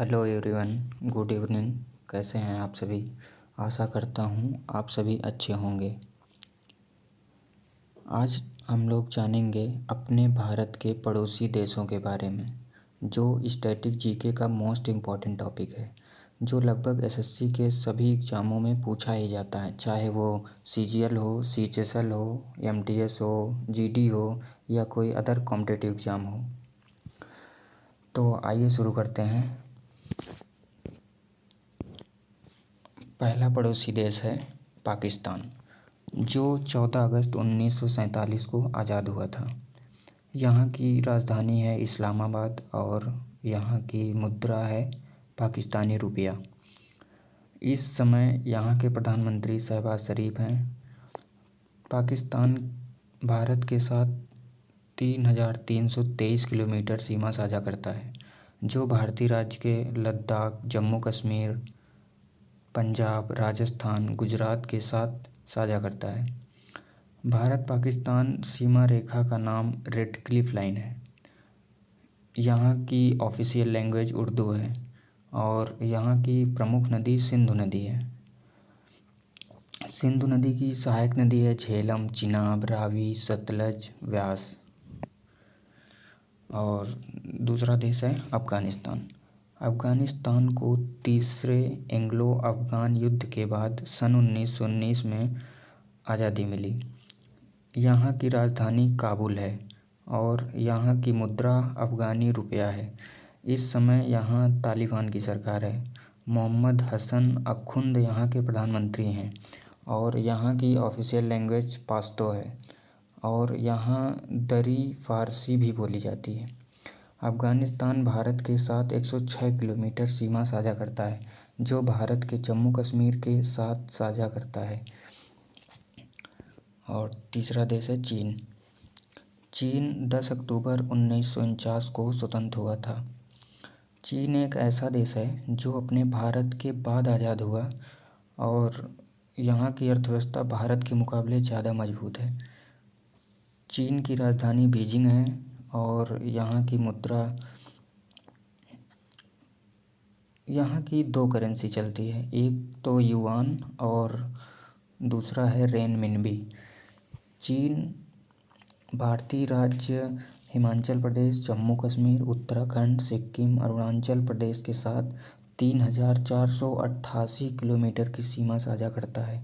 Hello everyone, good evening. कैसे हैं आप सभी? आशा करता हूँ आप सभी अच्छे होंगे। आज हम लोग जानेंगे अपने भारत के पड़ोसी देशों के बारे में, जो स्टैटिक जीके का मोस्ट इम्पॉर्टेंट टॉपिक है, जो लगभग एसएससी के सभी एग्ज़ामों में पूछा ही जाता है, चाहे वो सीजीएल हो, सीएचएसएल हो, एमटीएस हो, जीडी हो या कोई अदर कॉम्पिटिटिव एग्ज़ाम हो। तो आइए शुरू करते हैं। पहला पड़ोसी देश है पाकिस्तान, जो 14 अगस्त 1947 को आज़ाद हुआ था। यहाँ की राजधानी है इस्लामाबाद और यहाँ की मुद्रा है पाकिस्तानी रुपया। इस समय यहाँ के प्रधानमंत्री शहबाज शरीफ हैं। पाकिस्तान भारत के साथ 3,323 किलोमीटर सीमा साझा करता है, जो भारतीय राज्य के लद्दाख, जम्मू कश्मीर, पंजाब, राजस्थान, गुजरात के साथ साझा करता है। भारत पाकिस्तान सीमा रेखा का नाम रेड क्लिफ लाइन है। यहाँ की ऑफिशियल लैंग्वेज उर्दू है और यहाँ की प्रमुख नदी सिंधु नदी है। सिंधु नदी की सहायक नदी है झेलम, चिनाब, रावी, सतलज, व्यास। और दूसरा देश है अफ़गानिस्तान। अफ़गानिस्तान को तीसरे एंग्लो अफ़गान युद्ध के बाद सन 1919 में आज़ादी मिली। यहाँ की राजधानी काबुल है और यहाँ की मुद्रा अफ़गानी रुपया है। इस समय यहाँ तालिबान की सरकार है। मोहम्मद हसन अख्उंद यहाँ के प्रधानमंत्री हैं और यहाँ की ऑफिशियल लैंग्वेज पश्तो है और यहाँ दरी फ़ारसी भी बोली जाती है। अफ़गानिस्तान भारत के साथ 106 किलोमीटर सीमा साझा करता है, जो भारत के जम्मू कश्मीर के साथ साझा करता है। और तीसरा देश है चीन। चीन 10 अक्टूबर 1949 को स्वतंत्र हुआ था। चीन एक ऐसा देश है जो अपने भारत के बाद आज़ाद हुआ और यहाँ की अर्थव्यवस्था भारत के मुकाबले ज़्यादा मजबूत है। चीन की राजधानी बीजिंग है और यहाँ की मुद्रा, यहाँ की दो करेंसी चलती है, एक तो युआन और दूसरा है रेनमिनबी। चीन भारतीय राज्य हिमाचल प्रदेश, जम्मू कश्मीर, उत्तराखंड, सिक्किम, अरुणाचल प्रदेश के साथ 3,488 किलोमीटर की सीमा साझा करता है।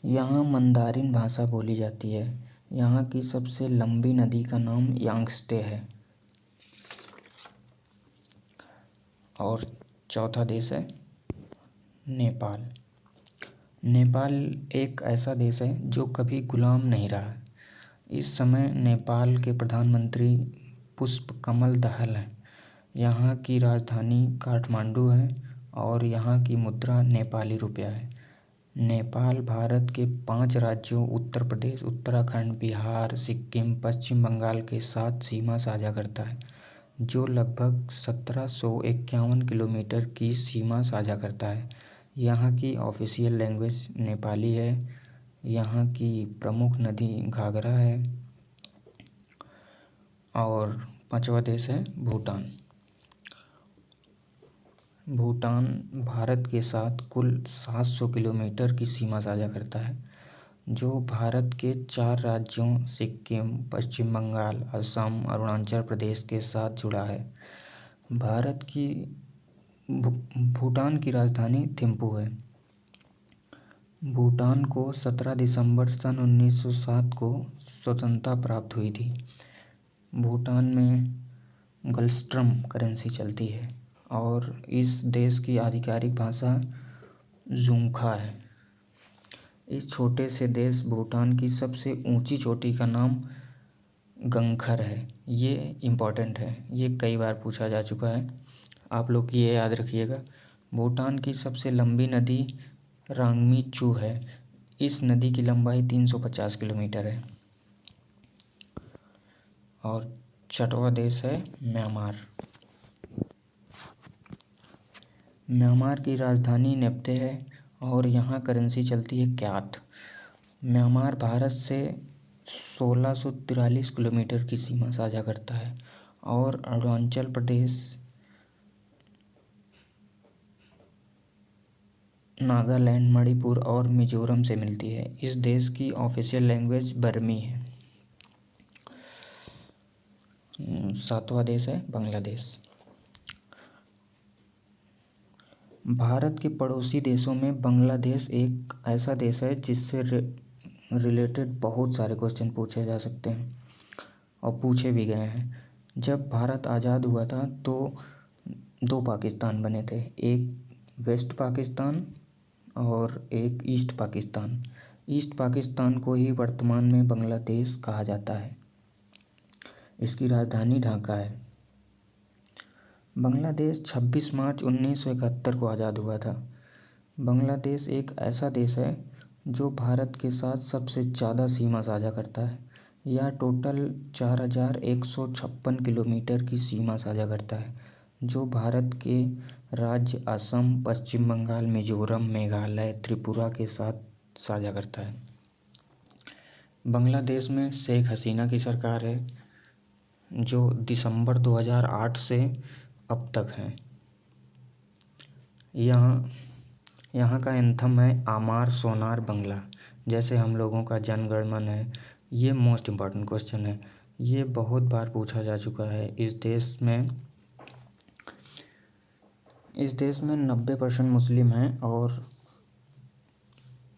यहाँ मंदारिन भाषा बोली जाती है। यहाँ की सबसे लंबी नदी का नाम यांगत्से है। और चौथा देश है नेपाल। नेपाल एक ऐसा देश है जो कभी गुलाम नहीं रहा। इस समय नेपाल के प्रधानमंत्री पुष्पकमल दहल हैं। यहाँ की राजधानी काठमांडू है और यहाँ की मुद्रा नेपाली रुपया है। नेपाल भारत के 5 राज्यों उत्तर प्रदेश, उत्तराखंड, बिहार, सिक्किम, पश्चिम बंगाल के साथ सीमा साझा करता है, जो लगभग 1751 किलोमीटर की सीमा साझा करता है। यहाँ की ऑफिशियल लैंग्वेज नेपाली है। यहाँ की प्रमुख नदी घाघरा है। और पांचवा देश है भूटान। भूटान भारत के साथ कुल 700 किलोमीटर की सीमा साझा करता है, जो भारत के 4 राज्यों सिक्किम, पश्चिम बंगाल, असम, अरुणाचल प्रदेश के साथ जुड़ा है। भारत की भूटान की राजधानी थिम्पू है। भूटान को 17 दिसंबर सन 1907 को स्वतंत्रता प्राप्त हुई थी। भूटान में गलस्ट्रम करेंसी चलती है और इस देश की आधिकारिक भाषा ज़ुंगखा है। इस छोटे से देश भूटान की सबसे ऊंची चोटी का नाम गंगखर है। ये इम्पॉर्टेंट है, ये कई बार पूछा जा चुका है, आप लोग ये याद रखिएगा। भूटान की सबसे लंबी नदी रांगमी-चू है। इस नदी की लंबाई 350 किलोमीटर है। और छठवां देश है म्यांमार। म्यांमार की राजधानी नेप्थे है और यहाँ करेंसी चलती है क्याथ। म्यांमार भारत से 1643 किलोमीटर की सीमा साझा करता है और अरुणाचल प्रदेश, नागालैंड, मणिपुर और मिजोरम से मिलती है। इस देश की ऑफिशियल लैंग्वेज बर्मी है। 7वां देश है बांग्लादेश। भारत के पड़ोसी देशों में बांग्लादेश एक ऐसा देश है जिससे रिलेटेड बहुत सारे क्वेश्चन पूछे जा सकते हैं और पूछे भी गए हैं। जब भारत आज़ाद हुआ था तो 2 पाकिस्तान बने थे, एक वेस्ट पाकिस्तान और एक ईस्ट पाकिस्तान। ईस्ट पाकिस्तान को ही वर्तमान में बांग्लादेश कहा जाता है। इसकी राजधानी ढाका है। बांग्लादेश 26 मार्च 1971 को आज़ाद हुआ था। बांग्लादेश एक ऐसा देश है जो भारत के साथ सबसे ज़्यादा सीमा साझा करता है। यह टोटल 4156 किलोमीटर की सीमा साझा करता है, जो भारत के राज्य असम, पश्चिम बंगाल, मिजोरम, मेघालय, त्रिपुरा के साथ साझा करता है। बांग्लादेश में शेख हसीना की सरकार है, जो दिसंबर 2008 से अब तक है। यहाँ का एंथम है आमार सोनार बंगला, जैसे हम लोगों का जन गण मन है। ये मोस्ट इम्पॉर्टेंट क्वेश्चन है, ये बहुत बार पूछा जा चुका है। इस देश में 90% मुस्लिम हैं और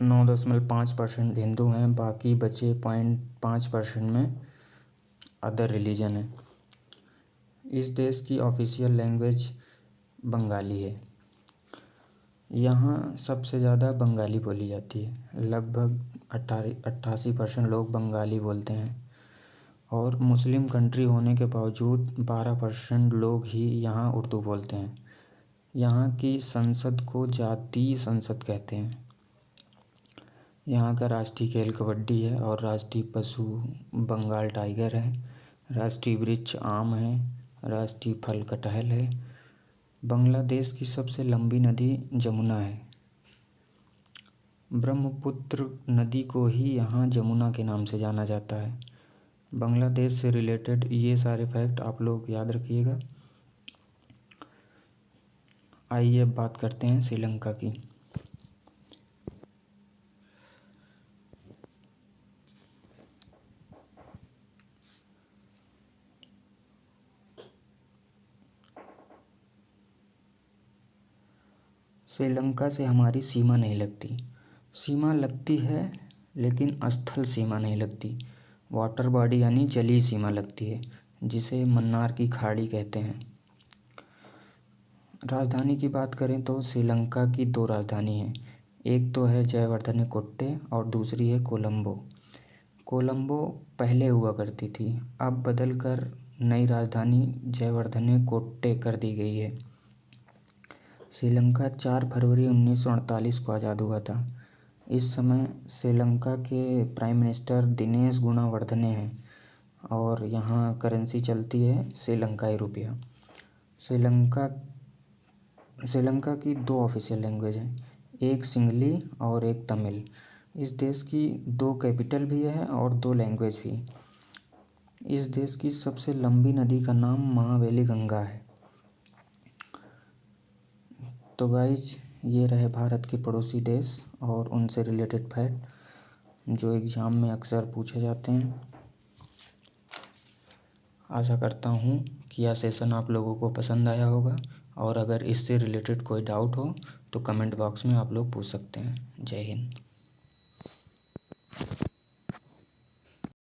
9.5% हिंदू हैं। बाकी बचे 0.5% में अदर रिलीजन है। इस देश की ऑफिशियल लैंग्वेज बंगाली है। यहाँ सबसे ज़्यादा बंगाली बोली जाती है। लगभग 88% लोग बंगाली बोलते हैं और मुस्लिम कंट्री होने के बावजूद 12% लोग ही यहाँ उर्दू बोलते हैं। यहाँ की संसद को जातीय संसद कहते हैं। यहाँ का राष्ट्रीय खेल कबड्डी है और राष्ट्रीय पशु बंगाल टाइगर है। राष्ट्रीय वृक्ष आम है। राष्ट्रीय फल कटहल है। बांग्लादेश की सबसे लंबी नदी जमुना है। ब्रह्मपुत्र नदी को ही यहाँ जमुना के नाम से जाना जाता है। बांग्लादेश से रिलेटेड ये सारे फैक्ट आप लोग याद रखिएगा। आइए अब बात करते हैं श्रीलंका की। श्रीलंका से हमारी सीमा नहीं लगती। सीमा लगती है लेकिन स्थल सीमा नहीं लगती। वाटर बॉडी यानी जलीय सीमा लगती है, जिसे मन्नार की खाड़ी कहते हैं। राजधानी की बात करें तो श्रीलंका की 2 राजधानी हैं। एक तो है जयवर्धने कोट्टे और दूसरी है कोलंबो। कोलंबो पहले हुआ करती थी, अब बदलकर नई राजधानी जयवर्धने कोट्टे कर दी गई है। श्रीलंका 4 फरवरी 1948 को आज़ाद हुआ था। इस समय श्रीलंका के प्राइम मिनिस्टर दिनेश गुणावर्धने हैं और यहाँ करेंसी चलती है श्रीलंकाई रुपया। श्रीलंका की 2 ऑफिशियल लैंग्वेज हैं, एक सिंगली और एक तमिल। इस देश की 2 कैपिटल भी है और 2 लैंग्वेज भी। इस देश की सबसे लंबी नदी का नाम महावेली गंगा है। तो गाइज, ये रहे भारत के पड़ोसी देश और उनसे रिलेटेड फैक्ट जो एग्ज़ाम में अक्सर पूछे जाते हैं। आशा करता हूँ कि यह सेशन आप लोगों को पसंद आया होगा और अगर इससे रिलेटेड कोई डाउट हो तो कमेंट बॉक्स में आप लोग पूछ सकते हैं। जय हिंद।